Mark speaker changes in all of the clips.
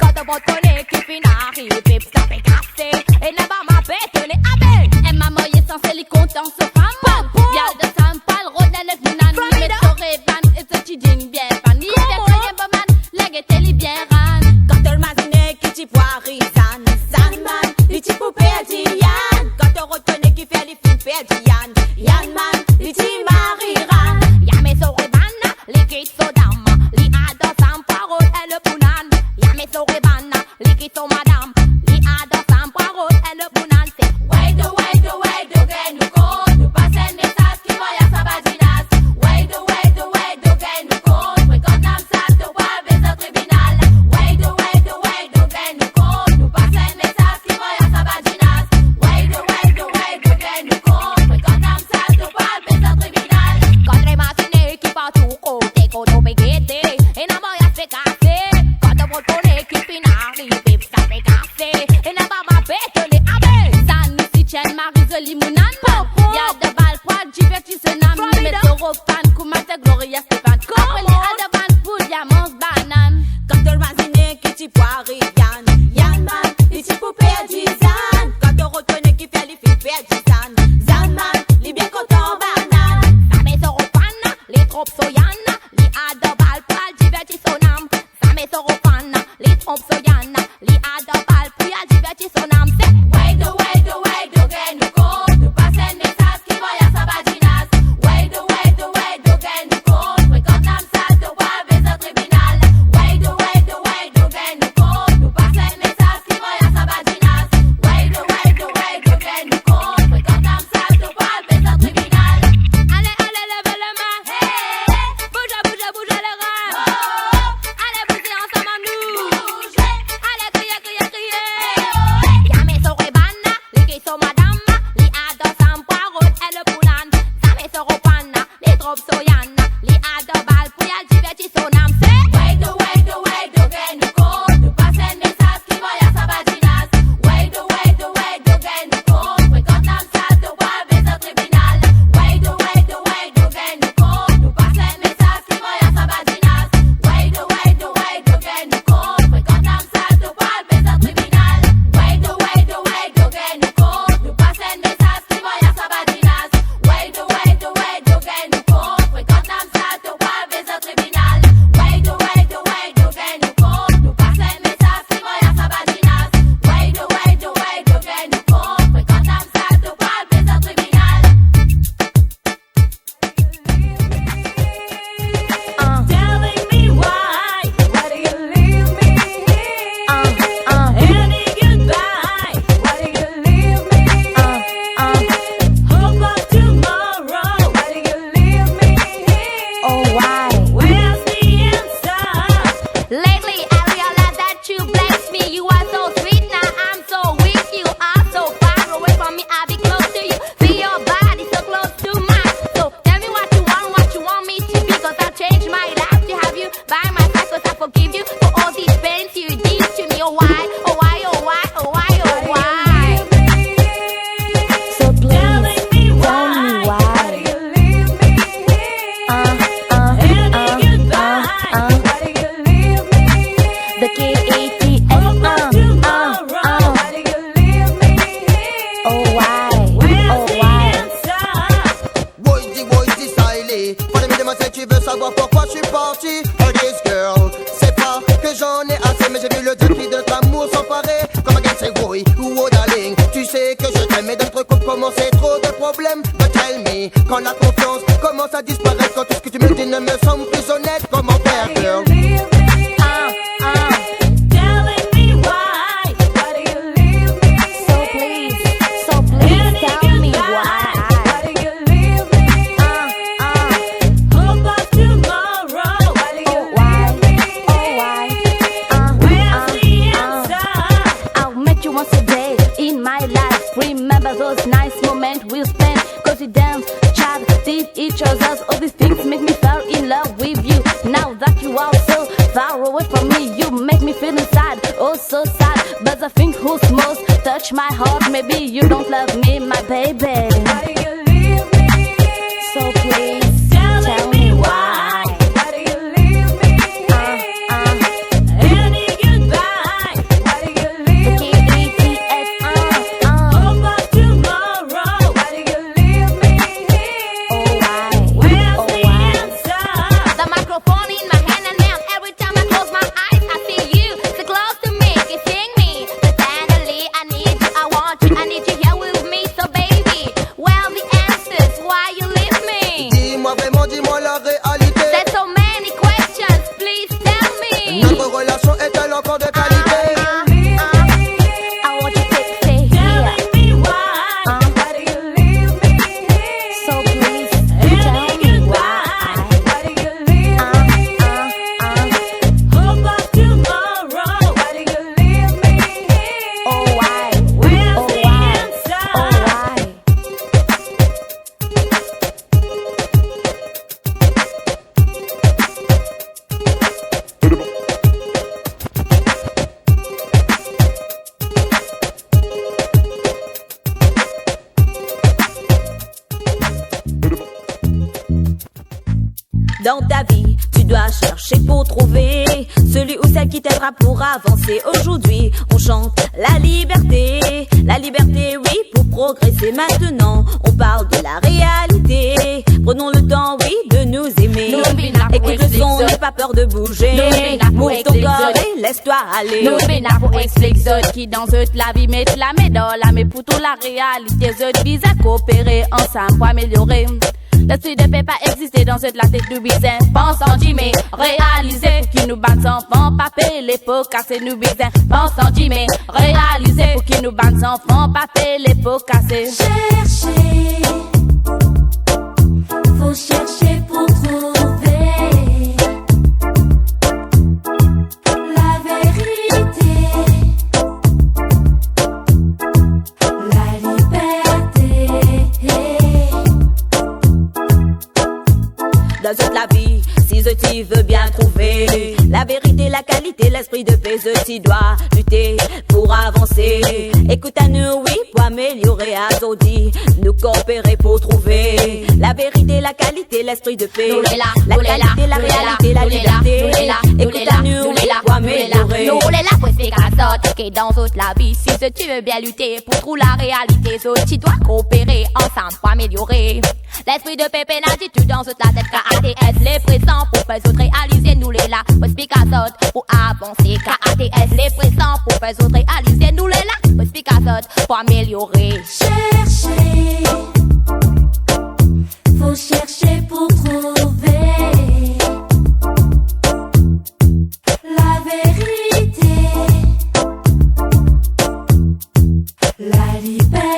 Speaker 1: Quand on va tonner, qui finit arrive, pip, ça fait casser. Et là-bas, ma bétonne, amen. Et ma moyenne sans les comptants se femme. Y'a de Saint-Paul, Rhode Island, Funan, mais Torrevan, et ce qui dit bien, Fanny, bien, Boman, la guette, elle est bien ran. Quand on m'a qui t'y poirie, San, Sanman, les petits poupées à Diane. Quand on reconnaît qui fait les poupées à Diane, Yanman, les petits mariran. Y'a mes orebanna, les kids so dama, les ados sans parole, et le Funan. Y'a mes orebanna, les kids so madame, les ados sans parole, et le Funan. C'est way do, gain nous compte, nous passe un message qui voyage sa badinas. Way do, gain nous compte, mais quand on ça, tu vois, mais au tribunal. Way do, gain nous compte, nous passe un message qui voyage sa badinas. Way do, gain nous compte, mais quand on ça, tu vois, mais au tribunal. Quand les matinées qui partent tout côté, quand on peut guetter, et n'a pas fait casser. Quand on va tourner, qui finit arrive, ça fait casser. Et n'a pas ma bétonne, amen. Ça nous s'y tient, maurice, limounan. Y'a de balles, poils, divertissement. Mais Europane, Koumata, Gloria, Stéphane. Après les Adavan, pour diamants, banane. Quand on m'a qui t'y poirie, Yann man, les petits poupées à Dizan. Quand on reconnaît qui fait les poupées à Dizan, Zanman, les bien contents, banane. Ça met Europane, les tropes soyana, les Adabal, poils, divertissement. Ça met Europane, les tropes soyana, les Adabal, poils, divertissement. C'est way do, gain nous compte, nous passe un message qui voyage sa badinas. Way do, gain nous compte, mais quand on ça, tu vois, mais au tribunal. Way do, gain nous compte, nous passe un message qui voyage sa badinas. Way do, gain nous compte, mais quand on ça, tu vois, mais au tribunal. Allez, levez le main, hey, bouge le rang. Allez, bougez ensemble en nous. Allez, criez. Y'a mes orebanna, les qui sont madame, les ados sans parole, et le poulan. Ça mes orebanna, les tropes soyana, les ados bal, pour y'a divertissement. C'est way do, gain nous compte, nous passe un message qui voyage sa badinas. Way do, gain nous compte, mais quand on ça, tu vois, mais au tribunal. Way do, gain nous compte, nous passe un message qui voyage sa badinas. Way do, gain nous compte, mais quand on ça, tu vois, mais au tribunal. Way do, gain nous compte, nous passe un message qui voyage sa badinas. Way do, gain nous compte, mais quand on ça, tu vois, mais au tribunal. Way do, gain nous compte, nous passe un message qui voyage sa badinas. Way do, gain nous compte, mais quand on ça, tu vois, mais au tribunal.
Speaker 2: Telling me why do you leave me here? Any goodbye, why do you leave me here? Hope of tomorrow, why do you leave me here?
Speaker 1: Oh, why?
Speaker 2: Where's the answer?
Speaker 1: Lately, I realize that you bless me. You are so sweet, now I'm so weak. You are so far away from me, I'll be close to you. Feel your body so close to mine. So tell me what you want me to be. Cause I'll change my life to have you by my side. Cause I forgive you for all these pains you did to me. Oh why, oh why, oh why, oh why, oh why? So please,
Speaker 2: Telling me why, why do you leave me here? Any goodbye, why do you leave me here?
Speaker 1: the K-A-T-S,
Speaker 2: Hope of tomorrow, why do you leave me here?
Speaker 1: oh why,
Speaker 2: Where's
Speaker 1: oh
Speaker 2: the
Speaker 1: why?
Speaker 2: answer?
Speaker 3: Boy, dis, Siley. Pas de me demander, tu veux savoir pourquoi je suis parti. Oh, this girl, c'est pas que j'en ai assez, mais j'ai vu le défi de l'amour s'emparer. Comme un gars, c'est boy, oh darling. Tu sais que je t'aime, mais d'autres couples commencent, c'est trop de problèmes. But tell me, quand la confiance commence à disparaître, quand tout ce que tu me dis ne me semble plus honnête, comment faire, girl?
Speaker 2: Telling me why do you leave me
Speaker 1: So
Speaker 2: here?
Speaker 1: please tell me why.
Speaker 2: Why do you leave me here? Hope of tomorrow, why do you leave me here? Where's the answer?
Speaker 1: I'll meet you once a day in my life. Remember those nice moments we spent. Cause we dance, chat, tease each other. All these things make me fall in love with you. Now that you are so far away from me, you make me feel sad, oh so sad. But the thing who's most touch my heart, maybe you don't love me, my baby.
Speaker 2: Why do you leave me here?
Speaker 1: So please
Speaker 2: Tell me why. Why do you leave me here? Any goodbye, Dans ta vie, tu dois chercher pour trouver celui ou celle qui t'aidera pour avancer. Aujourd'hui, on chante la liberté, oui, pour progresser. Maintenant, on parle de la réalité. Prenons le temps, oui, de nous aimer. Écoute le son, n'aie pas peur de bouger. Move ton corps et laisse-toi aller.
Speaker 1: Nous bina pour expliquer ceux qui dans eux la vie mettent la main dans la main pour toute la réalité. Ceux vise à coopérer ensemble pour améliorer. L'esprit de paix pas exister dans cette la tête du bizarre. Pense en mais réaliser pour qui nous battent enfants, pas payer les pots, casser nous bizarre. Pense en mais réaliser pour qui nous battent enfants, pas payer les pots, casser.
Speaker 2: Chercher, faut chercher pour trouver la vérité, la liberté. Dans toute la vie, si tu veux bien trouver la vérité, la qualité, l'esprit de paix, tu dois lutter pour avancer. Écoute à nous, oui, pour améliorer à Zodi, nous coopérer pour trouver la vérité, la qualité, l'esprit de paix, la qualité, la réalité, la liberté. Écoute à nous, oui, pour améliorer.
Speaker 1: Nous les là pour expliquer à sorte que dans toute la vie, si tu veux bien lutter pour trouver la réalité, tu dois coopérer ensemble pour améliorer. L'esprit de paix, pénalité, dans toute la tête, KATS, les présents pour faire autres réaliser, nous les là, pour expliquer à sorte, pour avancer, KATS, les présents pour faire autres réaliser, nous les là, pour expliquer à sorte, pour améliorer.
Speaker 2: Chercher, faut chercher pour trouver la vérité, la liberté.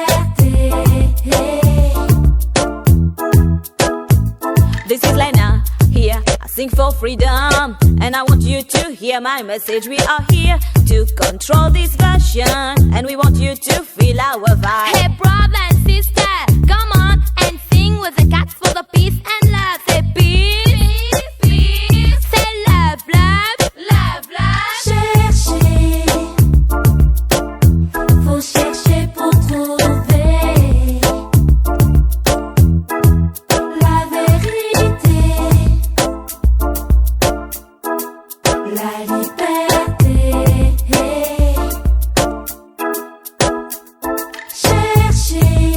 Speaker 2: This is Leyna, here I sing for freedom, and I want you to hear my message. We are here to control this version, and we want you to feel our vibe.
Speaker 1: Hey brother and sister, come on and sing with the cats for the peace and love. Say peace, peace, say love, love, love, love.
Speaker 2: Chercher, faut chercher pour trouver la vérité, la liberté. Chercher,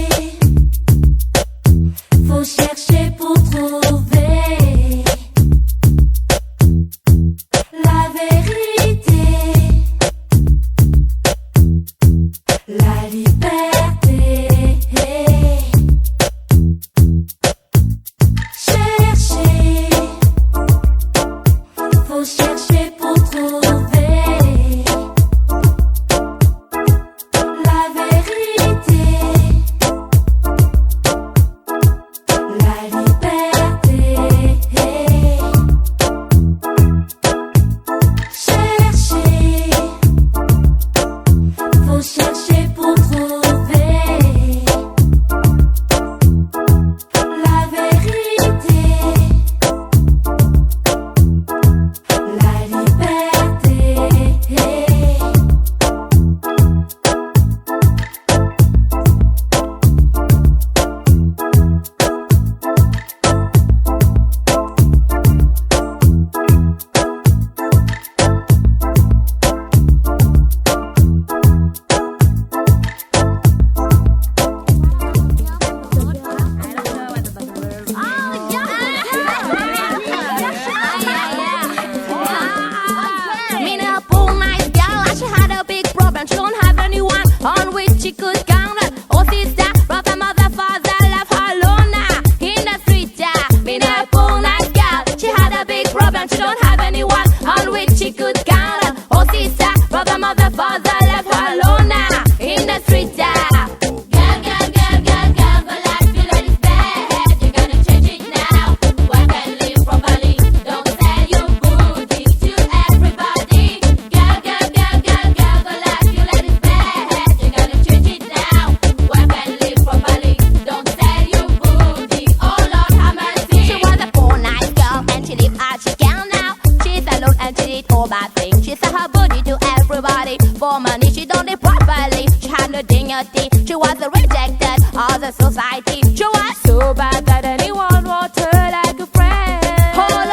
Speaker 2: faut chercher pour trouver la vérité, la liberté. Chercher, faut chercher pour trouver la vérité, la liberté. Chercher, faut chercher pour trouver la vérité, la liberté.
Speaker 1: Me and a poor nice girl, she had a big problem. She don't have anyone on which she could count on. Oh sister, brother, mother, father, left her alone now in the street. Yeah. Me and a poor nice girl, she had a big problem. She don't have anyone on which she could count on. Oh sister, brother, mother, father, left her alone now in the street. Yeah. Girl, girl, girl, girl, girl, the life you let is bad. You gotta change it now. Work and live properly. Don't sell your booty to everybody. Girl, girl, girl, girl, girl, the life you let is bad. You gotta change it now. Work and live properly. Don't sell your booty. Oh Lord, have mercy. She was a poor nice girl and she lived as she can now. She's alone and she did all bad things. She sell her body to everybody. For money she don't live properly. She had no dignity. She was rejected of the society. She was so bad that anyone wrote her like a friend. Oh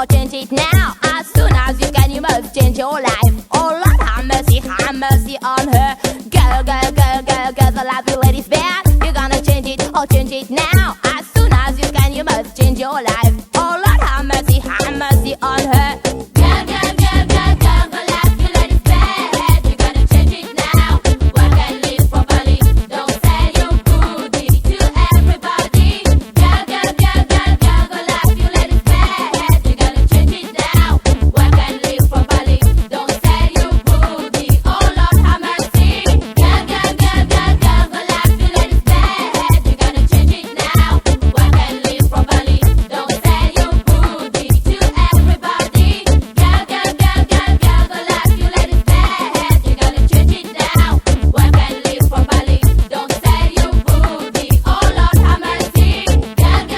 Speaker 1: or change it now. As soon as you can, you must change your life. Oh Lord, have mercy on her. Girl, the life you let is bad. You're gonna change it or change it now. As soon as you can, you must change your life. Oh Lord, have mercy on her. Girl, the life you let is bad. You're gonna change it now. Work and live properly. Don't sell your booty to everybody. Girl, the life you let is bad. You're gonna change it now. Work and live properly. Don't sell your booty. Oh Lord, have mercy. Girl, the life you let is bad. You're gonna change it now. Work and live properly. Don't sell your booty to everybody. Girl, the life you let is bad. You're gonna change it now. Work and live properly. Don't sell your booty. Oh Lord, have mercy. Girl, the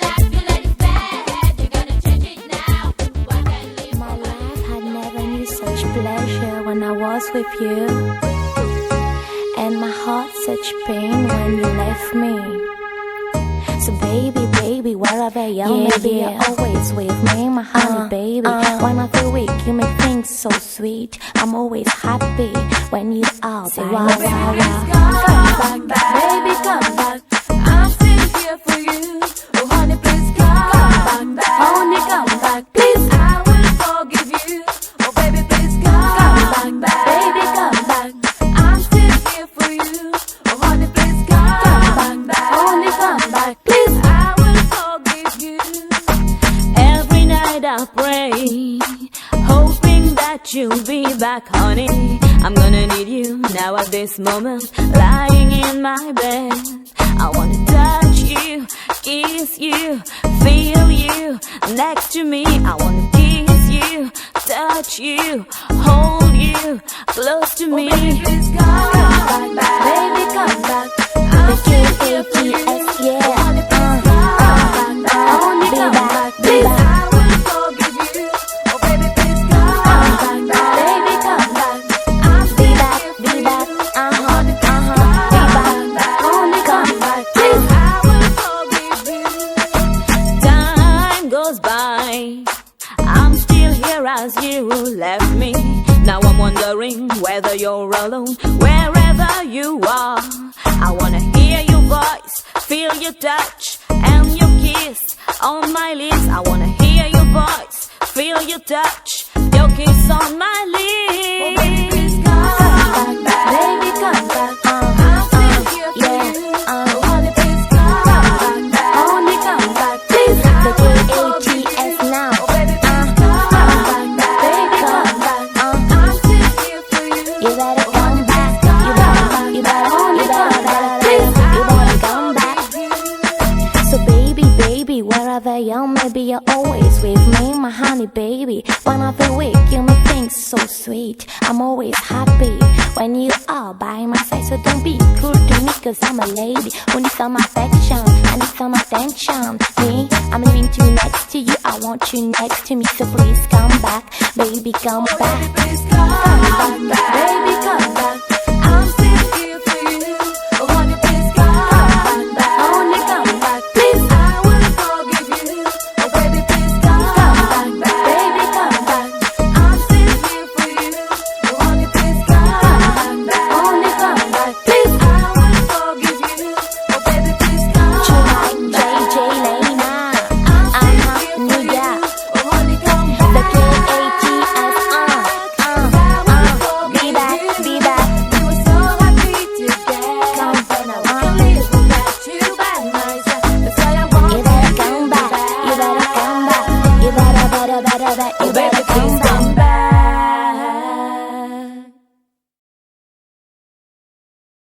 Speaker 1: life you let is bad. You're gonna change it now. Work and live.
Speaker 4: My life had never knew such pleasure when I was with you, and my heart such pain when you left me. So baby, wherever you may be, you're always with me, my honey baby. When I feel weak, you make things so sweet. I'm always happy when you are by my side.
Speaker 2: Come back, baby, come back. I'm still here for you. Oh honey, please come back, honey, come back, please. I will forgive you. Oh baby, please come back, baby, come back. I'm still here for you. Oh honey, please come back, honey, come back, please. I will forgive you.
Speaker 5: Every night I pray, hoping that you'll be back, honey. I'm gonna need you now at this moment, lying in my bed. I wanna touch you, kiss you, feel you next to me. I wanna kiss you, touch you, hold you close to me.
Speaker 2: Baby, please come back, baby, come back. I'm still here for you.
Speaker 4: yeah.
Speaker 2: Honey, please come back, honey, come back, please. I will forgive you. Oh baby, please come back, baby, come back. I'm still here for you. Honey, please come back, honey, come back, please. I will forgive you.
Speaker 5: Time goes by, I'm still here as you left me. Now I'm wondering whether you're alone, wherever you are. I wanna hear your voice, feel your touch, and your kiss on my lips. I wanna hear your voice, feel your touch, your kiss on my
Speaker 2: Oh
Speaker 5: lips.
Speaker 2: baby, please come back, baby, come back. I'm still here for you. Oh honey, please come back, honey, come back, please. I will forgive you.
Speaker 4: now.
Speaker 2: Oh baby, please come back, baby, come back. I'm still here for you.
Speaker 4: You better
Speaker 2: Oh
Speaker 4: come
Speaker 2: honey,
Speaker 4: back.
Speaker 2: please come back,
Speaker 4: You better come back. So baby, wherever you may be, you're always with me, my honey baby. When I feel weak, you make things so sweet. I'm always happy when you are by my side. So don't be cruel to me, cause I'm a lady who needs some affection, I need some attention. Me, I'm living to next to you, I want you next to me. So please come back, baby, come back.
Speaker 2: Please come back, baby, come back.